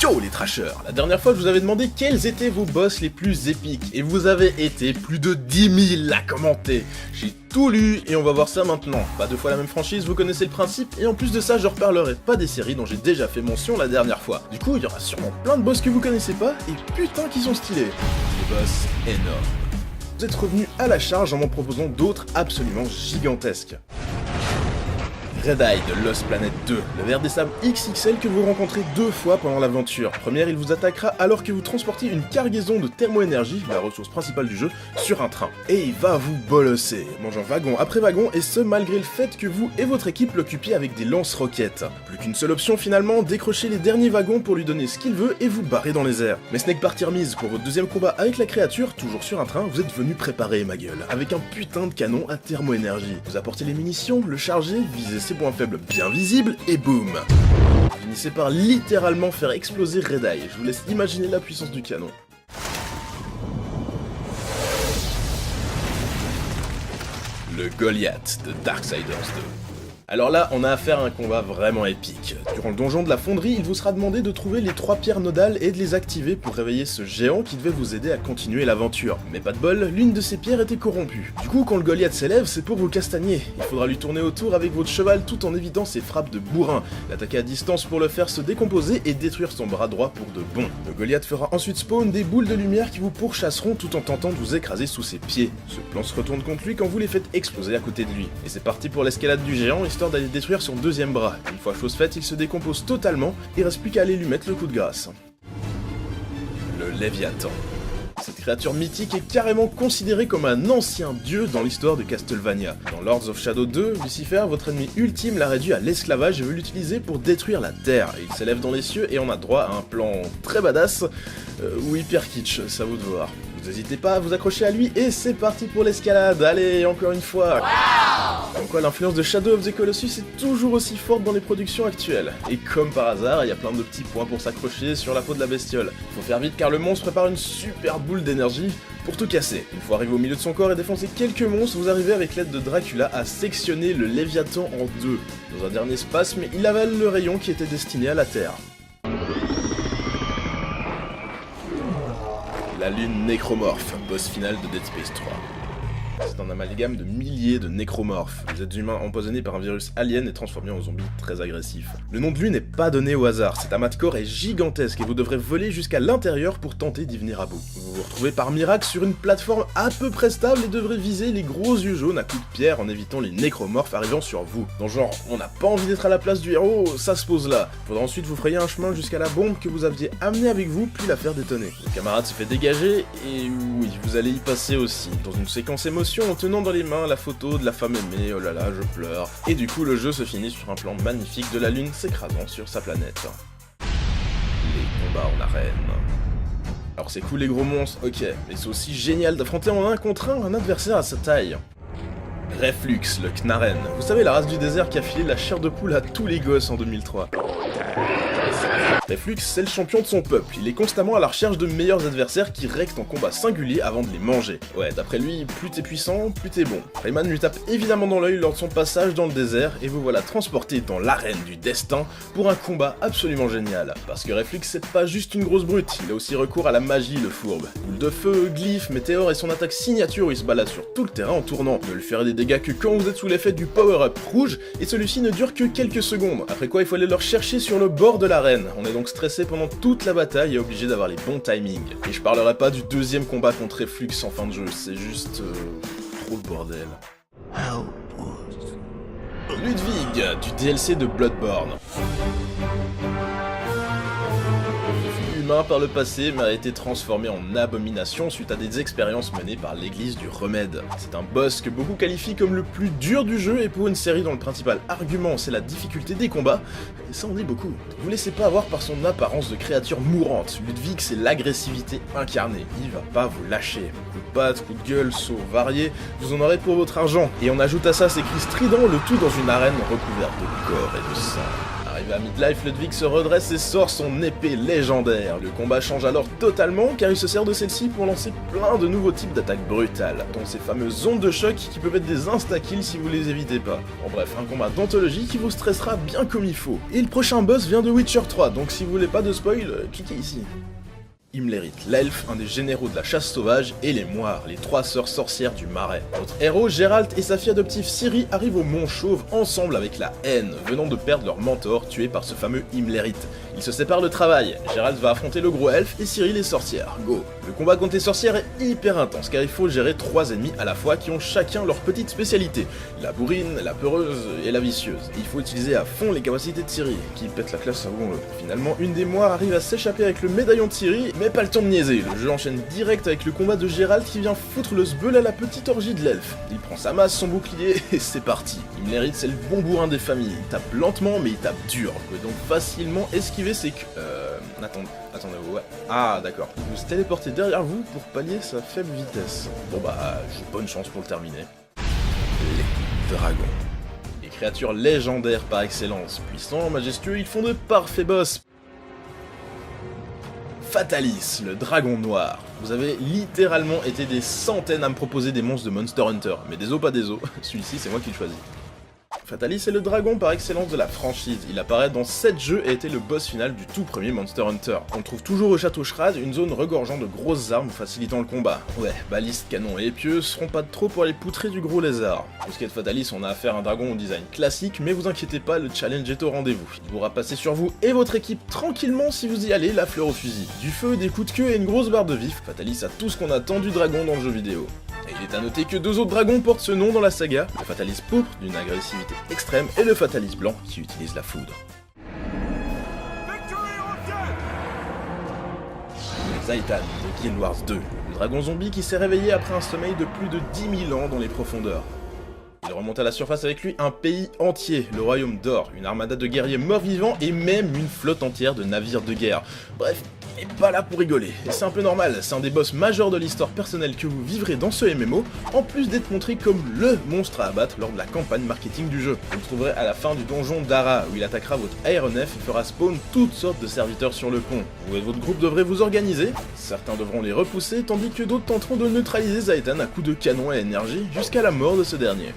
Yo les trashers! La dernière fois je vous avais demandé quels étaient vos boss les plus épiques et vous avez été plus de 10 000 à commenter. J'ai tout lu et on va voir ça maintenant. Pas deux fois la même franchise, vous connaissez le principe et en plus de ça je reparlerai pas des séries dont j'ai déjà fait mention la dernière fois. Du coup il y aura sûrement plein de boss que vous connaissez pas et putain qu'ils sont stylés. Des boss énormes. Vous êtes revenus à la charge en m'en proposant d'autres absolument gigantesques. Red Eye de Lost Planet 2, le ver des sables XXL que vous rencontrez deux fois pendant l'aventure. Première, il vous attaquera alors que vous transportez une cargaison de thermo-énergie, la ressource principale du jeu, sur un train. Et il va vous bolosser, mangeant wagon après wagon, et ce malgré le fait que vous et votre équipe l'occupiez avec des lance-roquettes. Plus qu'une seule option finalement, décrochez les derniers wagons pour lui donner ce qu'il veut et vous barrer dans les airs. Mais ce n'est que partie remise pour votre deuxième combat avec la créature, toujours sur un train, vous êtes venu préparer ma gueule, avec un putain de canon à thermo-énergie. Vous apportez les munitions, le chargez, visez ses points faibles bien visibles, et boum! Vous finissez par littéralement faire exploser Red Eye, je vous laisse imaginer la puissance du canon. Le Goliath de Darksiders 2. Alors là, on a affaire à un combat vraiment épique. Durant le donjon de la fonderie, il vous sera demandé de trouver les 3 pierres nodales et de les activer pour réveiller ce géant qui devait vous aider à continuer l'aventure. Mais pas de bol, l'une de ces pierres était corrompue. Du coup, quand le Goliath s'élève, c'est pour vous castagner. Il faudra lui tourner autour avec votre cheval tout en évitant ses frappes de bourrin, l'attaquer à distance pour le faire se décomposer et détruire son bras droit pour de bon. Le Goliath fera ensuite spawn des boules de lumière qui vous pourchasseront tout en tentant de vous écraser sous ses pieds. Ce plan se retourne contre lui quand vous les faites exploser à côté de lui. Et c'est parti pour l'escalade du géant, histoire d'aller détruire son deuxième bras. Une fois chose faite, il se décompose totalement, il reste plus qu'à aller lui mettre le coup de grâce. Le Léviathan. Cette créature mythique est carrément considérée comme un ancien dieu dans l'histoire de Castlevania. Dans Lords of Shadow 2, Lucifer, votre ennemi ultime, l'a réduit à l'esclavage et veut l'utiliser pour détruire la Terre. Il s'élève dans les cieux et on a droit à un plan très badass, ou hyper kitsch, ça vous de voir. Vous n'hésitez pas à vous accrocher à lui et c'est parti pour l'escalade, allez, encore une fois. Comme quoi l'influence de Shadow of the Colossus est toujours aussi forte dans les productions actuelles. Et comme par hasard, il y a plein de petits points pour s'accrocher sur la peau de la bestiole. Faut faire vite car le monstre prépare une super boule d'énergie pour tout casser. Une fois arrivé au milieu de son corps et défoncer quelques monstres, vous arrivez avec l'aide de Dracula à sectionner le Léviathan en deux. Dans un dernier spasme, il avale le rayon qui était destiné à la Terre. La lune nécromorphe, boss final de Dead Space 3. C'est un amalgame de milliers de nécromorphes, des êtres humains empoisonnés par un virus alien et transformés en zombies très agressifs. Le nom de lune n'est pas donné au hasard, cet amas de corps est gigantesque et vous devrez voler jusqu'à l'intérieur pour tenter d'y venir à bout. Vous vous retrouvez par miracle sur une plateforme à peu près stable et devrez viser les gros yeux jaunes à coups de pierre en évitant les nécromorphes arrivant sur vous. Dans genre, on n'a pas envie d'être à la place du héros, ça se pose là. Faudra ensuite vous frayer un chemin jusqu'à la bombe que vous aviez amenée avec vous, puis la faire détonner. Votre camarade se fait dégager, et oui, vous allez y passer aussi, dans une séquence émotion en tenant dans les mains la photo de la femme aimée, oh là là, je pleure. Et du coup, le jeu se finit sur un plan magnifique de la lune s'écrasant sur sa planète. Les combats en arène. Alors c'est cool les gros monstres, ok, mais c'est aussi génial d'affronter en 1 contre 1 un adversaire à sa taille. Reflux, le Knarren. Vous savez, la race du désert qui a filé la chair de poule à tous les gosses en 2003. Reflux, c'est le champion de son peuple, il est constamment à la recherche de meilleurs adversaires qui rectent en combat singulier avant de les manger. Ouais, d'après lui, plus t'es puissant, plus t'es bon. Rayman lui tape évidemment dans l'œil lors de son passage dans le désert, et vous voilà transporté dans l'arène du destin pour un combat absolument génial. Parce que Reflux, c'est pas juste une grosse brute, il a aussi recours à la magie, le fourbe. Boule de feu, glyphe, météore et son attaque signature où il se balade sur tout le terrain en tournant. Ne lui faire des dégâts que quand vous êtes sous l'effet du power-up rouge, et celui-ci ne dure que quelques secondes. Après quoi, il faut aller le rechercher sur le bord de l'arène. On est donc stressé pendant toute la bataille et obligé d'avoir les bons timings. Et je parlerai pas du deuxième combat contre Reflux en fin de jeu, c'est juste... trop le bordel. Ludwig, du DLC de Bloodborne. Humain par le passé, mais a été transformé en abomination suite à des expériences menées par l'église du remède. C'est un boss que beaucoup qualifient comme le plus dur du jeu et pour une série dont le principal argument c'est la difficulté des combats, et ça en dit beaucoup. Ne vous laissez pas avoir par son apparence de créature mourante, Ludwig c'est l'agressivité incarnée, il va pas vous lâcher. Coup de patte, coup de gueule, saut varié, vous en aurez pour votre argent, et on ajoute à ça ses cris stridents, le tout dans une arène recouverte de corps et de sang. Arrivé à midlife, Ludwig se redresse et sort son épée légendaire. Le combat change alors totalement car il se sert de celle-ci pour lancer plein de nouveaux types d'attaques brutales, dont ces fameuses ondes de choc qui peuvent être des insta-kills si vous les évitez pas. Bon bref, un combat d'anthologie qui vous stressera bien comme il faut. Et le prochain boss vient de Witcher 3, donc si vous voulez pas de spoil, cliquez ici. Imlerit, l'elfe, un des généraux de la chasse sauvage, et les moires, les trois sœurs sorcières du marais. Notre héros, Geralt, et sa fille adoptive Ciri arrivent au Mont Chauve ensemble avec la haine, venant de perdre leur mentor tué par ce fameux Imlerit. Ils se séparent de travail, Geralt va affronter le gros elfe et Ciri les sorcières. Go. Le combat contre les sorcières est hyper intense car il faut gérer 3 ennemis à la fois qui ont chacun leur petite spécialité. La bourrine, la peureuse et la vicieuse. Et il faut utiliser à fond les capacités de Ciri, qui pète la classe savons-le. Finalement, une des moires arrive à s'échapper avec le médaillon de Ciri, mais pas le temps de niaiser. Le jeu enchaîne direct avec le combat de Geralt qui vient foutre le sbeul à la petite orgie de l'elfe. Il prend sa masse, son bouclier et c'est parti. Imlerit, c'est le bon bourrin des familles. Il tape lentement mais il tape dur. Vous pouvez donc facilement esquiver ses que... Attendez, ouais. Ah, d'accord. Vous se téléportez derrière vous pour pallier sa faible vitesse. Bon bah, j'ai bonne chance pour le terminer. Les dragons. Les créatures légendaires par excellence. Puissants, majestueux, ils font de parfaits boss. Fatalis, le dragon noir. Vous avez littéralement été des centaines à me proposer des monstres de Monster Hunter. Mais des os pas des os. Celui-ci, c'est moi qui le choisis. Fatalis est le dragon par excellence de la franchise. Il apparaît dans 7 jeux et était le boss final du tout premier Monster Hunter. On le trouve toujours au château Shrad, une zone regorgeant de grosses armes facilitant le combat. Ouais, balistes, canons et épieux seront pas de trop pour aller poutrer du gros lézard. Pour ce qui est de Fatalis, on a affaire à un dragon au design classique, mais vous inquiétez pas, le challenge est au rendez-vous. Il pourra passer sur vous et votre équipe tranquillement si vous y allez, la fleur au fusil. Du feu, des coups de queue et une grosse barre de vif, Fatalis a tout ce qu'on attend du dragon dans le jeu vidéo. Et il est à noter que 2 autres dragons portent ce nom dans la saga, le Fatalis pourpre, d'une agressivité extrême, et le Fatalis blanc, qui utilise la foudre. Zaytan, de Guild Wars 2, le dragon zombie qui s'est réveillé après un sommeil de plus de 10 000 ans dans les profondeurs. Il remonte à la surface avec lui un pays entier, le royaume d'Or, une armada de guerriers morts-vivants et même une flotte entière de navires de guerre. Bref, il n'est pas là pour rigoler, et c'est un peu normal, c'est un des boss majeurs de l'histoire personnelle que vous vivrez dans ce MMO, en plus d'être montré comme LE monstre à abattre lors de la campagne marketing du jeu. Vous le trouverez à la fin du donjon d'Ara, où il attaquera votre aéronef et fera spawn toutes sortes de serviteurs sur le pont. Vous et votre groupe devrez vous organiser, certains devront les repousser, tandis que d'autres tenteront de neutraliser Zaytan à coups de canon à énergie, jusqu'à la mort de ce dernier.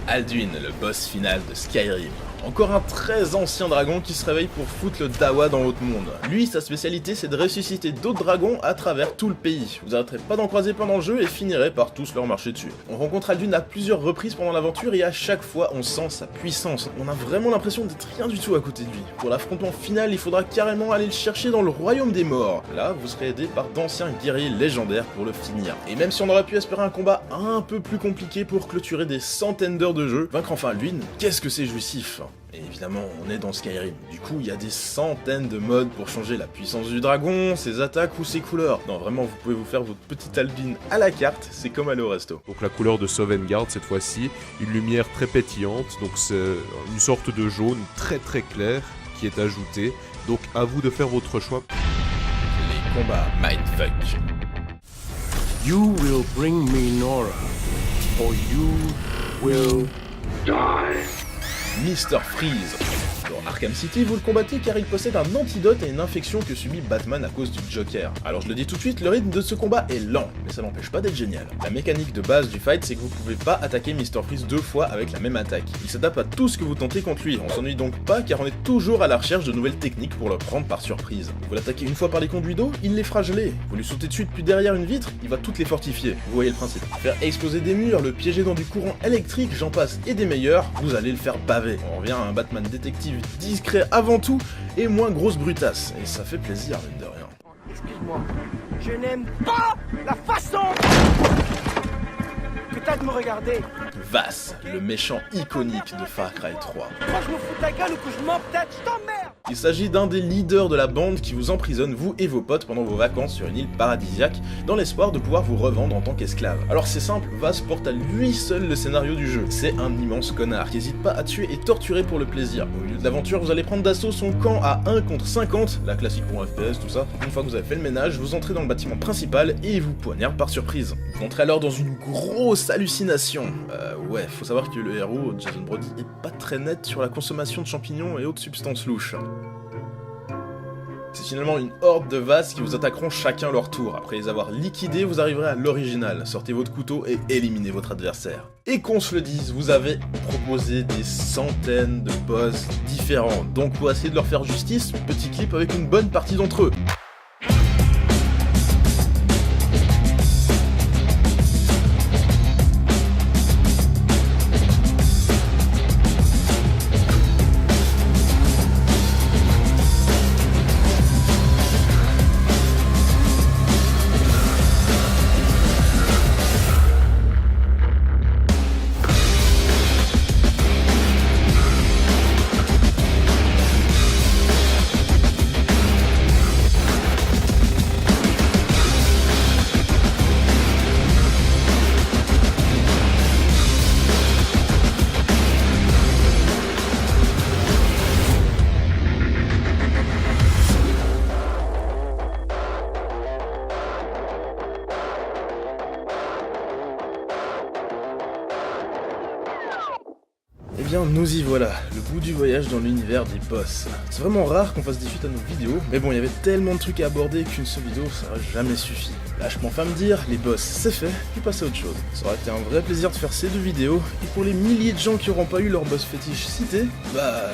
Alduin, le boss final de Skyrim. Encore un très ancien dragon qui se réveille pour foutre le dawa dans votre monde. Lui, sa spécialité, c'est de ressusciter d'autres dragons à travers tout le pays. Vous arrêterez pas d'en croiser plein dans le jeu et finirez par tous leur marcher dessus. On rencontre Alduin à plusieurs reprises pendant l'aventure et à chaque fois, on sent sa puissance. On a vraiment l'impression d'être rien du tout à côté de lui. Pour l'affrontement final, il faudra carrément aller le chercher dans le royaume des morts. Là, vous serez aidé par d'anciens guerriers légendaires pour le finir. Et même si on aurait pu espérer un combat un peu plus compliqué pour clôturer des centaines d'heures de jeu, vaincre enfin Alduin, qu'est-ce que c'est jouissif. Et évidemment, on est dans Skyrim. Du coup, il y a des centaines de modes pour changer la puissance du dragon, ses attaques ou ses couleurs. Non, vraiment, vous pouvez vous faire votre petite Alduin à la carte, c'est comme aller au resto. Donc la couleur de Sovngarde cette fois-ci, une lumière très pétillante, donc c'est une sorte de jaune très très clair qui est ajoutée. Donc à vous de faire votre choix. Les combats mindfuck. You will bring me Nora, or you will die. Mr. Freeze. Dans Arkham City, vous le combattez car il possède un antidote à une infection que subit Batman à cause du Joker. Alors je le dis tout de suite, le rythme de ce combat est lent, mais ça n'empêche pas d'être génial. La mécanique de base du fight, c'est que vous pouvez pas attaquer Mr. Freeze 2 fois avec la même attaque. Il s'adapte à tout ce que vous tentez contre lui, on s'ennuie donc pas car on est toujours à la recherche de nouvelles techniques pour le prendre par surprise. Vous l'attaquez une fois par les conduits d'eau, il les fera geler. Vous lui sautez dessus depuis derrière une vitre, il va toutes les fortifier. Vous voyez le principe. Faire exploser des murs, le piéger dans du courant électrique, j'en passe, et des meilleurs, vous allez le faire baver. On revient à un Batman détective discret avant tout, et moins grosse brutasse. Et ça fait plaisir, mine de rien. Excuse-moi, je n'aime pas la façon que t'as de me regarder. Vaas, le méchant iconique de Far Cry 3. Moi je me fous de ta gueule ou que je m'en tête, je t'emmerde. Il s'agit d'un des leaders de la bande qui vous emprisonne, vous et vos potes, pendant vos vacances sur une île paradisiaque, dans l'espoir de pouvoir vous revendre en tant qu'esclave. Alors c'est simple, Vaas porte à lui seul le scénario du jeu. C'est un immense connard qui n'hésite pas à tuer et torturer pour le plaisir. Au milieu de l'aventure, vous allez prendre d'assaut son camp à 1 contre 50, la classique pour un FPS, tout ça. Une fois que vous avez fait le ménage, vous entrez dans le bâtiment principal et il vous poignarde par surprise. Vous entrez alors dans une grosse hallucinations. Ouais, faut savoir que le héros, Jason Brody, est pas très net sur la consommation de champignons et autres substances louches. C'est finalement une horde de vases qui vous attaqueront chacun leur tour. Après les avoir liquidés, vous arriverez à l'original. Sortez votre couteau et éliminez votre adversaire. Et qu'on se le dise, vous avez proposé des centaines de boss différents. Donc pour essayer de leur faire justice, petit clip avec une bonne partie d'entre eux. Eh bien, nous y voilà, le bout du voyage dans l'univers des boss. C'est vraiment rare qu'on fasse des suites à nos vidéos, mais bon, il y avait tellement de trucs à aborder qu'une seule vidéo, ça aurait jamais suffi. Là, je m'en fais à me dire, les boss, c'est fait, puis passer à autre chose. Ça aurait été un vrai plaisir de faire ces deux vidéos, et pour les milliers de gens qui auront pas eu leur boss fétiche cité, bah,